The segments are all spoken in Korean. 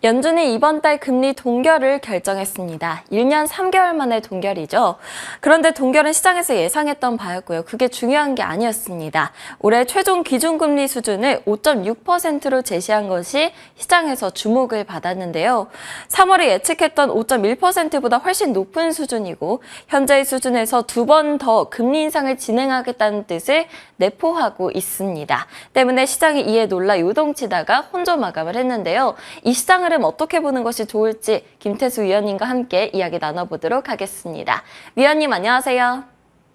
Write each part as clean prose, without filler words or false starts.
연준이 이번 달 금리 동결을 결정했습니다. 1년 3개월 만에 동결이죠. 그런데 동결은 시장에서 예상했던 바였고요. 그게 중요한 게 아니었습니다. 올해 최종 기준금리 수준을 5.6%로 제시한 것이 시장에서 주목을 받았는데요. 3월에 예측했던 5.1%보다 훨씬 높은 수준이고 현재의 수준에서 2번 더 금리 인상을 진행하겠다는 뜻을 내포하고 있습니다. 때문에 시장이 이에 놀라 요동치다가 혼조 마감을 했는데요. 이 시장 흐름 어떻게 보는 것이 좋을지 김태수 위원님과 함께 이야기 나눠보도록 하겠습니다. 위원님 안녕하세요.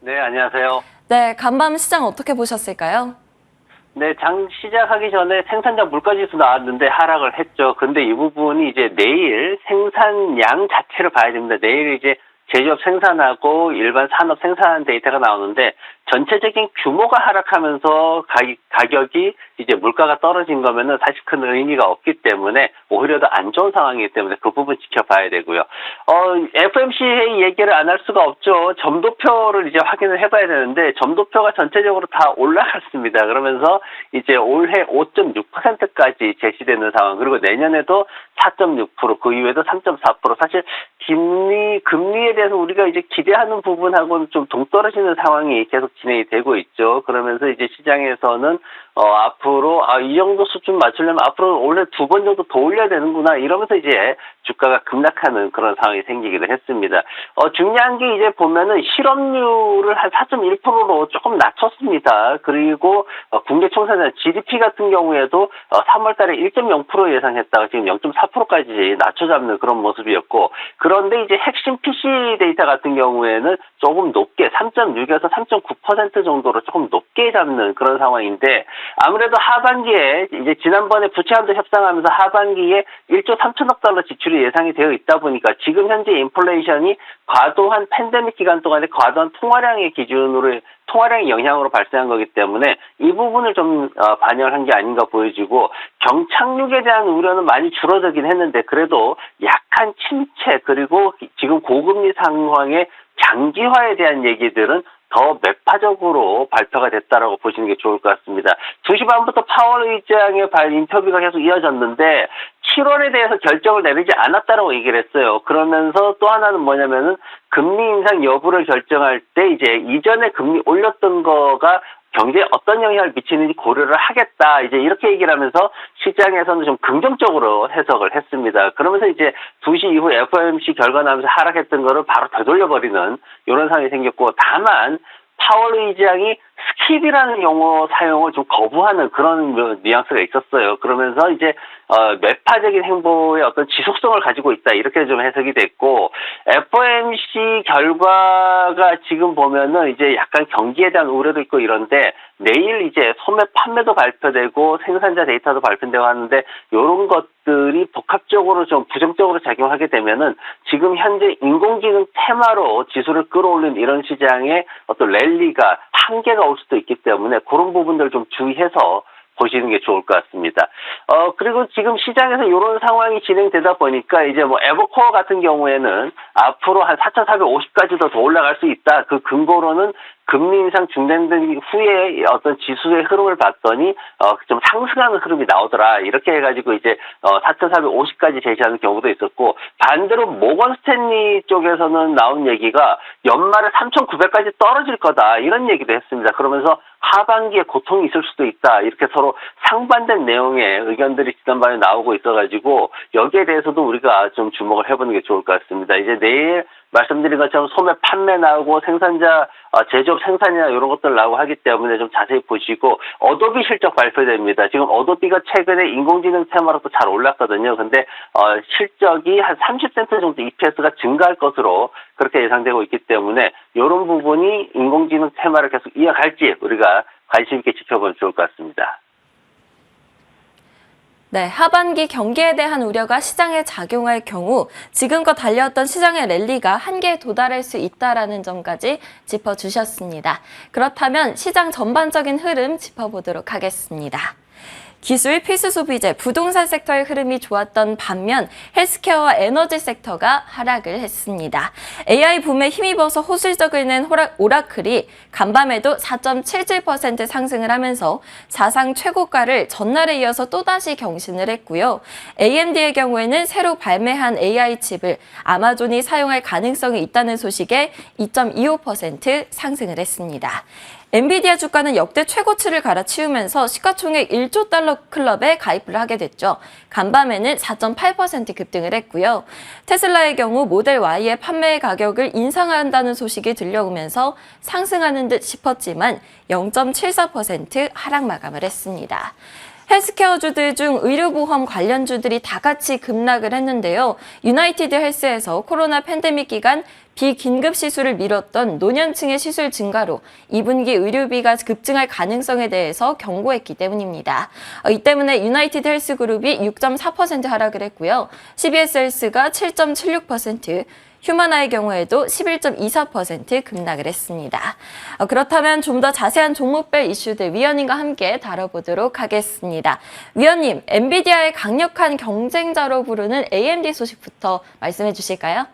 네, 안녕하세요. 네, 간밤 시장 어떻게 보셨을까요? 네, 장 시작하기 전에 생산자 물가지수 나왔는데 하락을 했죠. 근데 이 부분이 이제 내일 생산량 자체를 봐야 됩니다. 내일 이제 제조업 생산하고 일반 산업 생산 데이터가 나오는데 전체적인 규모가 하락하면서 가격이 이제 물가가 떨어진 거면은 사실 큰 의미가 없기 때문에 오히려 더 안 좋은 상황이기 때문에 그 부분 지켜봐야 되고요. FOMC 회의 얘기를 안 할 수가 없죠. 점도표를 이제 확인을 해봐야 되는데 점도표가 전체적으로 다 올라갔습니다. 그러면서 이제 올해 5.6%까지 제시되는 상황, 그리고 내년에도 4.6%, 그 이후에도 3.4%. 사실 금리에 대해서 우리가 이제 기대하는 부분하고는 좀 동떨어지는 상황이 계속 진행이 되고 있죠. 그러면서 이제 시장에서는 앞으로 이 정도 수준 맞추려면 앞으로 올해 2번 정도 더 올려야 되는구나 이러면서 이제 주가가 급락하는 그런 상황이 생기기도 했습니다. 중요한 게 이제 보면은 실업률을 한 4.1%로 조금 낮췄습니다. 그리고 국내 총생산 GDP 같은 경우에도 3월달에 1.0% 예상했다가 지금 0.4%까지 낮춰잡는 그런 모습이었고, 그런데 이제 핵심 PC 데이터 같은 경우에는 조금 높게 3.6에서 3.9% 정도로 조금 높게 잡는 그런 상황인데, 아무래도 하반기에 이제 지난번에 부채한도 협상하면서 하반기에 1조 3천억 달러 지출이 예상이 되어 있다 보니까 지금 현재 인플레이션이 과도한 팬데믹 기간 동안에 과도한 통화량의 영향으로 발생한 거기 때문에 이 부분을 좀 반영을 한 게 아닌가 보여지고, 경착륙에 대한 우려는 많이 줄어들긴 했는데 그래도 약한 침체 그리고 지금 고금리 상황의 장기화에 대한 얘기들은 더 매파적으로 발표가 됐다라고 보시는 게 좋을 것 같습니다. 2시 반부터 파월 의장의 인터뷰가 계속 이어졌는데 7월에 대해서 결정을 내리지 않았다라고 얘기를 했어요. 그러면서 또 하나는 뭐냐면은 금리 인상 여부를 결정할 때 이제 이전에 금리 올렸던 거가 경제에 어떤 영향을 미치는지 고려를 하겠다. 이제 이렇게 얘기를 하면서 시장에서는 좀 긍정적으로 해석을 했습니다. 그러면서 이제 2시 이후 FOMC 결과 나면서 하락했던 거를 바로 되돌려버리는 이런 상황이 생겼고, 다만 파월 의장이 스킵이라는 용어 사용을 좀 거부하는 그런 뉘앙스가 있었어요. 그러면서 이제 매파적인 행보의 어떤 지속성을 가지고 있다 이렇게 좀 해석이 됐고, FOMC 결과가 지금 보면은 이제 약간 경기에 대한 우려도 있고 이런데 내일 이제 소매 판매도 발표되고 생산자 데이터도 발표되고 하는데 이런 것들이 복합적으로 좀 부정적으로 작용하게 되면은 지금 현재 인공지능 테마로 지수를 끌어올린 이런 시장의 어떤 랠리가 한계가 올 수도 있기 때문에 그런 부분들 좀 주의해서 보시는 게 좋을 것 같습니다. 그리고 지금 시장에서 이런 상황이 진행되다 보니까 이제 뭐 에버코어 같은 경우에는 앞으로 한 4,450까지도 더 올라갈 수 있다. 그 근거로는 금리 인상 중단된 후에 어떤 지수의 흐름을 봤더니 좀 상승하는 흐름이 나오더라. 이렇게 해가지고 이제 4,450까지 제시하는 경우도 있었고, 반대로 모건 스탠리 쪽에서는 나온 얘기가 연말에 3,900까지 떨어질 거다 이런 얘기도 했습니다. 그러면서 하반기에 고통이 있을 수도 있다. 이렇게 서로 상반된 내용의 의견들이 지난번에 나오고 있어가지고 여기에 대해서도 우리가 좀 주목을 해보는 게 좋을 것 같습니다. 이제 내일 말씀드린 것처럼 소매 판매 나오고 생산자 제조업 생산이나 이런 것들 나오고 하기 때문에 좀 자세히 보시고, 어도비 실적 발표됩니다. 지금 어도비가 최근에 인공지능 테마로 또 잘 올랐거든요. 근데 실적이 한 30센트 정도 EPS가 증가할 것으로 그렇게 예상되고 있기 때문에 이런 부분이 인공지능 테마를 계속 이어갈지 우리가 관심 있게 지켜보면 좋을 것 같습니다. 네, 하반기 경기에 대한 우려가 시장에 작용할 경우 지금껏 달려왔던 시장의 랠리가 한계에 도달할 수 있다는 점까지 짚어주셨습니다. 그렇다면 시장 전반적인 흐름 짚어보도록 하겠습니다. 기술, 필수 소비재, 부동산 섹터의 흐름이 좋았던 반면 헬스케어와 에너지 섹터가 하락을 했습니다. AI 붐에 힘입어서 호실적을 낸 오라클이 간밤에도 4.77% 상승을 하면서 사상 최고가를 전날에 이어서 또다시 경신을 했고요. AMD의 경우에는 새로 발매한 AI 칩을 아마존이 사용할 가능성이 있다는 소식에 2.25% 상승을 했습니다. 엔비디아 주가는 역대 최고치를 갈아치우면서 시가총액 1조 달러 클럽에 가입을 하게 됐죠. 간밤에는 4.8% 급등을 했고요. 테슬라의 경우 모델 Y의 판매 가격을 인상한다는 소식이 들려오면서 상승하는 듯 싶었지만 0.74% 하락 마감을 했습니다. 헬스케어주들 중 의료보험 관련주들이 다 같이 급락을 했는데요. 유나이티드 헬스에서 코로나 팬데믹 기간 비긴급 시술을 미뤘던 노년층의 시술 증가로 2분기 의료비가 급증할 가능성에 대해서 경고했기 때문입니다. 이 때문에 유나이티드 헬스그룹이 6.4% 하락을 했고요. CBS 헬스가 7.76%, 휴마나의 경우에도 11.24% 급락을 했습니다. 그렇다면 좀 더 자세한 종목별 이슈들 위원님과 함께 다뤄보도록 하겠습니다. 위원님, 엔비디아의 강력한 경쟁자로 부르는 AMD 소식부터 말씀해 주실까요?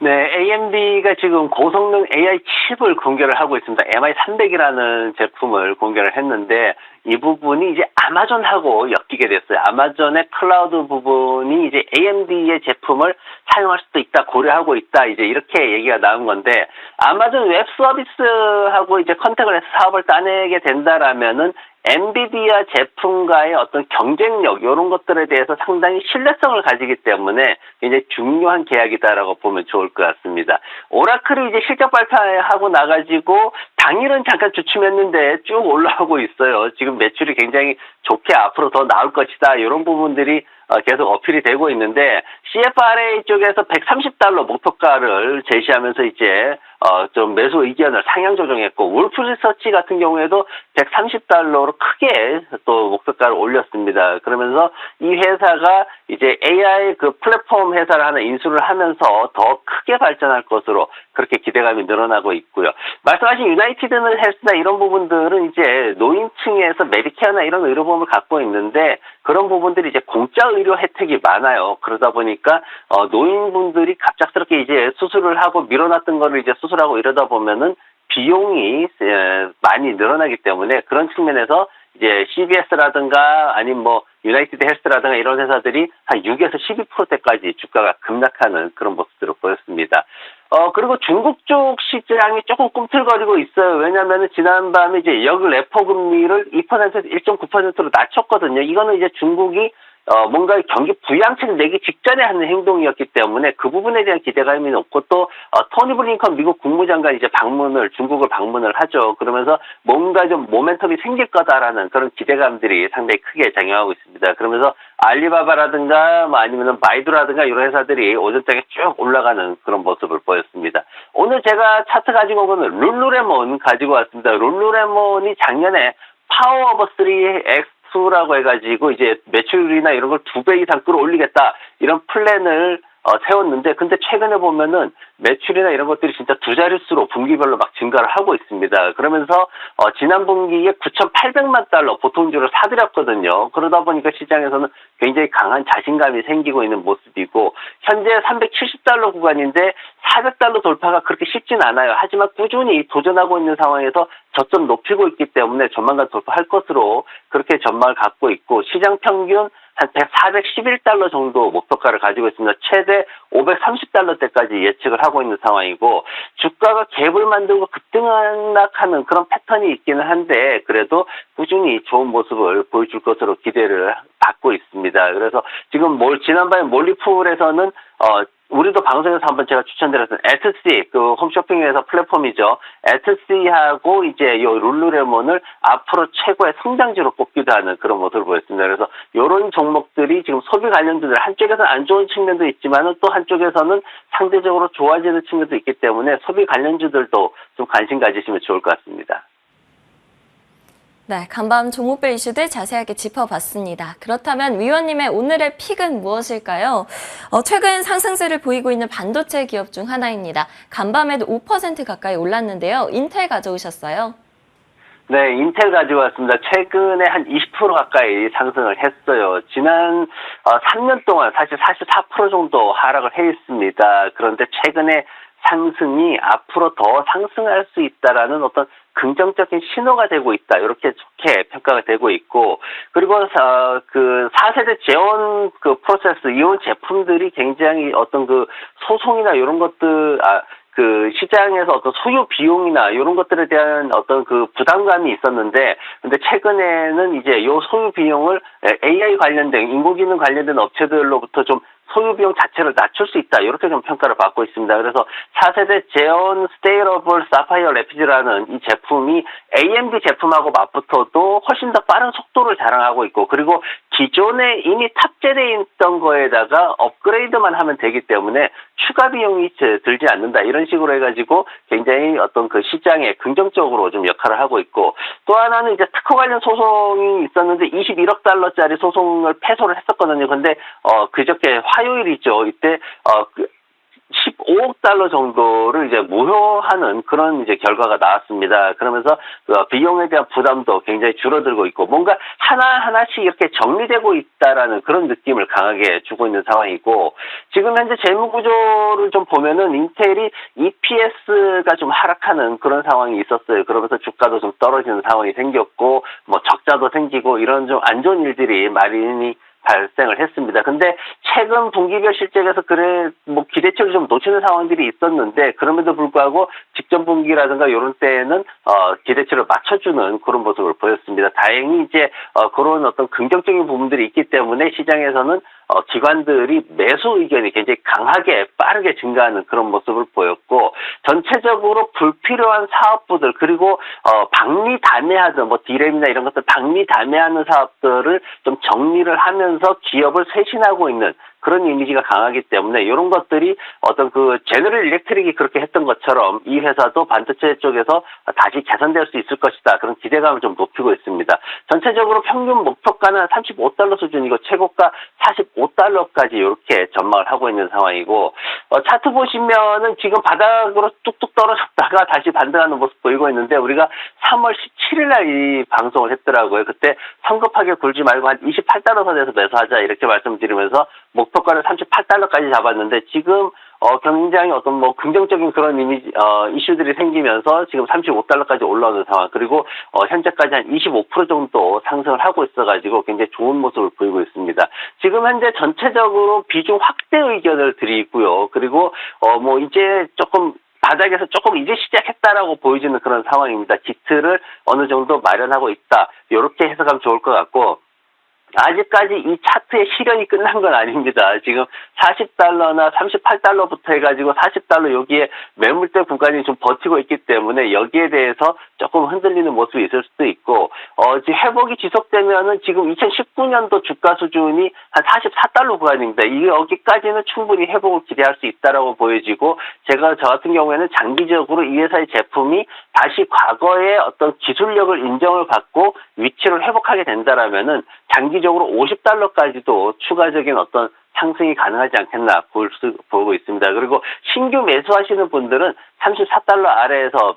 네, AMD가 지금 고성능 AI 칩을 공개를 하고 있습니다. MI300이라는 제품을 공개를 했는데 이 부분이 이제 아마존하고 엮이게 됐어요. 아마존의 클라우드 부분이 이제 AMD의 제품을 사용할 수도 있다, 고려하고 있다, 이제 이렇게 얘기가 나온 건데, 아마존 웹 서비스하고 이제 컨택을 해서 사업을 따내게 된다라면은 엔비디아 제품과의 어떤 경쟁력, 이런 것들에 대해서 상당히 신뢰성을 가지기 때문에 굉장히 중요한 계약이다라고 보면 좋을 것 같습니다. 오라클이 이제 실적 발표하고 나가지고 당일은 잠깐 주춤했는데 쭉 올라오고 있어요. 지금 매출이 굉장히 좋게 앞으로 더 나올 것이다, 이런 부분들이 계속 어필이 되고 있는데, CFRA 쪽에서 130달러 목표가를 제시하면서 이제 좀 매수 의견을 상향 조정했고, 울프 리서치 같은 경우에도 130달러로 크게 또 목표가를 올렸습니다. 그러면서 이 회사가 이제 AI 그 플랫폼 회사를 하나 인수를 하면서 더 크게 발전할 것으로 그렇게 기대감이 늘어나고 있고요. 말씀하신 유나이티드 헬스나 이런 부분들은 이제 노인층에서 메디케어나 이런 의료보험을 갖고 있는데, 그런 부분들이 이제 공짜 의료 혜택이 많아요. 그러다 보니까 노인분들이 갑작스럽게 이제 수술을 하고 미뤄놨던 거를 이제 수술하고 이러다 보면은 비용이 많이 늘어나기 때문에, 그런 측면에서 이제 CBS라든가 아니면 뭐 유나이티드 헬스라든가 이런 회사들이 한 6에서 12%대까지 주가가 급락하는 그런 모습들을 보였습니다. 그리고 중국 쪽 시장이 조금 꿈틀거리고 있어요. 왜냐하면 지난밤에 이제 역 레포 금리를 2%에서 1.9%로 낮췄거든요. 이거는 이제 중국이 뭔가 경기 부양책 내기 직전에 하는 행동이었기 때문에 그 부분에 대한 기대감이 높고, 또 토니 블링컨 미국 국무장관이 이제 중국을 방문을 하죠. 그러면서 뭔가 좀 모멘텀이 생길 거다라는 그런 기대감들이 상당히 크게 작용하고 있습니다. 그러면서 알리바바라든가 뭐 아니면은 바이두라든가 이런 회사들이 오전장에 쭉 올라가는 그런 모습을 보였습니다. 오늘 제가 차트 가지고 오는 룰루레몬 가지고 왔습니다. 룰루레몬이 작년에 파워 오버 3X 라고 해가지고 이제 매출이나 이런 걸 2배 이상 끌어올리겠다, 이런 플랜을 세웠는데, 근데 최근에 보면은 매출이나 이런 것들이 진짜 두 자릿수로 분기별로 막 증가를 하고 있습니다. 그러면서 지난 분기에 9,800만 달러 보통주를 사들였거든요. 그러다 보니까 시장에서는 굉장히 강한 자신감이 생기고 있는 모습이고, 현재 370달러 구간인데 400달러 돌파가 그렇게 쉽진 않아요. 하지만 꾸준히 도전하고 있는 상황에서 저점 높이고 있기 때문에 조만간 돌파할 것으로 그렇게 전망을 갖고 있고, 시장 평균 한 411달러 정도 목표가를 가지고 있습니다. 최대 530달러대까지 예측을 하고 있는 상황이고, 주가가 갭을 만들고 급등락하는 그런 패턴이 있기는 한데, 그래도 꾸준히 좋은 모습을 보여줄 것으로 기대를 받고 있습니다. 그래서 지금 지난번에 몰리풀에서는 우리도 방송에서 한번 제가 추천드렸던 에트시, 그 홈쇼핑에서 플랫폼이죠. 에트시하고 이제 요 룰루레몬을 앞으로 최고의 성장지로 꼽기도 하는 그런 모습을 보였습니다. 그래서 요런 종목들이 지금 소비 관련주들, 한쪽에서는 안 좋은 측면도 있지만은 또 한쪽에서는 상대적으로 좋아지는 측면도 있기 때문에 소비 관련주들도 좀 관심 가지시면 좋을 것 같습니다. 네, 간밤 종목별 이슈들 자세하게 짚어봤습니다. 그렇다면 위원님의 오늘의 픽은 무엇일까요? 최근 상승세를 보이고 있는 반도체 기업 중 하나입니다. 간밤에도 5% 가까이 올랐는데요. 인텔 가져오셨어요. 네, 인텔 가지고 왔습니다. 최근에 한 20% 가까이 상승을 했어요. 지난 3년 동안 사실 44% 정도 하락을 해 있습니다. 그런데 최근에 상승이 앞으로 더 상승할 수 있다라는 어떤 긍정적인 신호가 되고 있다. 이렇게 좋게 평가가 되고 있고, 그리고 그 4세대 재원 그 프로세스 이온 제품들이 굉장히 어떤 그 소송이나 이런 것들 그 시장에서 어떤 소유 비용이나 이런 것들에 대한 어떤 그 부담감이 있었는데, 근데 최근에는 이제 요 소유 비용을 AI 관련된 인공지능 관련된 업체들로부터 좀 소유 비용 자체를 낮출 수 있다. 이렇게 좀 평가를 받고 있습니다. 그래서 4세대 제온 스테이러블 사파이어 레피드라는 이 제품이 AMD 제품하고 맞붙어도 훨씬 더 빠른 속도를 자랑하고 있고, 그리고 기존에 이미 탑재되어 있던 거에다가 업그레이드만 하면 되기 때문에 추가 비용이 들지 않는다. 이런 식으로 해가지고 굉장히 어떤 그 시장에 긍정적으로 좀 역할을 하고 있고, 또 하나는 이제 특허 관련 소송이 있었는데 21억 달러짜리 소송을 패소를 했었거든요. 근데 그저께 화요일이죠. 이때 15억 달러 정도를 이제 무효하는 그런 이제 결과가 나왔습니다. 그러면서 비용에 대한 부담도 굉장히 줄어들고 있고, 뭔가 하나하나씩 이렇게 정리되고 있다라는 그런 느낌을 강하게 주고 있는 상황이고, 지금 현재 재무 구조를 좀 보면은 인텔이 EPS가 좀 하락하는 그런 상황이 있었어요. 그러면서 주가도 좀 떨어지는 상황이 생겼고, 뭐 적자도 생기고 이런 좀 안 좋은 일들이 많이 발생을 했습니다. 근데 최근 분기별 실적에서 뭐 기대치를 좀 놓치는 상황들이 있었는데, 그럼에도 불구하고 직전 분기라든가 이런 때에는 기대치를 맞춰주는 그런 모습을 보였습니다. 다행히 이제 그런 어떤 긍정적인 부분들이 있기 때문에 시장에서는 기관들이 매수 의견이 굉장히 강하게 빠르게 증가하는 그런 모습을 보였고, 전체적으로 불필요한 사업부들, 그리고 박리담회하던 뭐 디램이나 이런 것들 박리담회하는 사업들을 좀 정리를 하면서 기업을 쇄신하고 있는 그런 이미지가 강하기 때문에 이런 것들이 어떤 그 제너럴 일렉트릭이 그렇게 했던 것처럼 이 회사도 반도체 쪽에서 다시 개선될 수 있을 것이다. 그런 기대감을 좀 높이고 있습니다. 전체적으로 평균 목표가는 35달러 수준이고 최고가 45달러까지 이렇게 전망을 하고 있는 상황이고, 차트 보시면은 지금 바닥으로 뚝뚝 떨어졌다가 다시 반등하는 모습 보이고 있는데, 우리가 3월 17일 날 이 방송을 했더라고요. 그때 성급하게 굴지 말고 한 28달러 선에서 매수하자 이렇게 말씀드리면서 목표가를 38달러까지 잡았는데, 지금 굉장히 어떤 뭐 긍정적인 그런 이슈들이 생기면서 지금 35달러까지 올라오는 상황, 그리고 현재까지 한 25% 정도 상승을 하고 있어가지고 굉장히 좋은 모습을 보이고 있습니다. 지금 현재 전체적으로 비중 확대 의견을 드리고요. 그리고 뭐 이제 조금 바닥에서 조금 이제 시작했다라고 보여지는 그런 상황입니다. 기틀을 어느 정도 마련하고 있다. 이렇게 해석하면 좋을 것 같고, 아직까지 이 차트의 시련이 끝난 건 아닙니다. 지금 40달러나 38달러부터 해가지고 40달러 여기에 매물대 구간이 좀 버티고 있기 때문에 여기에 대해서 조금 흔들리는 모습이 있을 수도 있고, 지금 회복이 지속되면은 지금 2019년도 주가 수준이 한 44달러 구간입니다. 여기까지는 충분히 회복을 기대할 수 있다라고 보여지고, 저 같은 경우에는 장기적으로 이 회사의 제품이 다시 과거의 어떤 기술력을 인정을 받고 위치를 회복하게 된다라면은 장기적으로 50달러까지도 추가적인 어떤 상승이 가능하지 않겠나 보고 있습니다. 그리고 신규 매수하시는 분들은 34달러 아래에서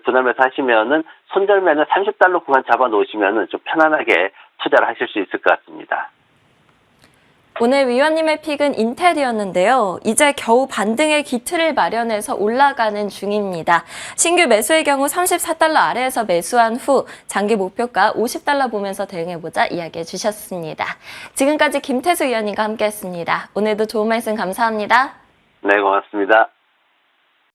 분할 매수하시면은 손절매는 30달러 구간 잡아 놓으시면은 좀 편안하게 투자를 하실 수 있을 것 같습니다. 오늘 위원님의 픽은 인텔이었는데요. 이제 겨우 반등의 기틀을 마련해서 올라가는 중입니다. 신규 매수의 경우 34달러 아래에서 매수한 후 장기 목표가 50달러 보면서 대응해보자 이야기해 주셨습니다. 지금까지 김태수 위원님과 함께했습니다. 오늘도 좋은 말씀 감사합니다. 네, 고맙습니다.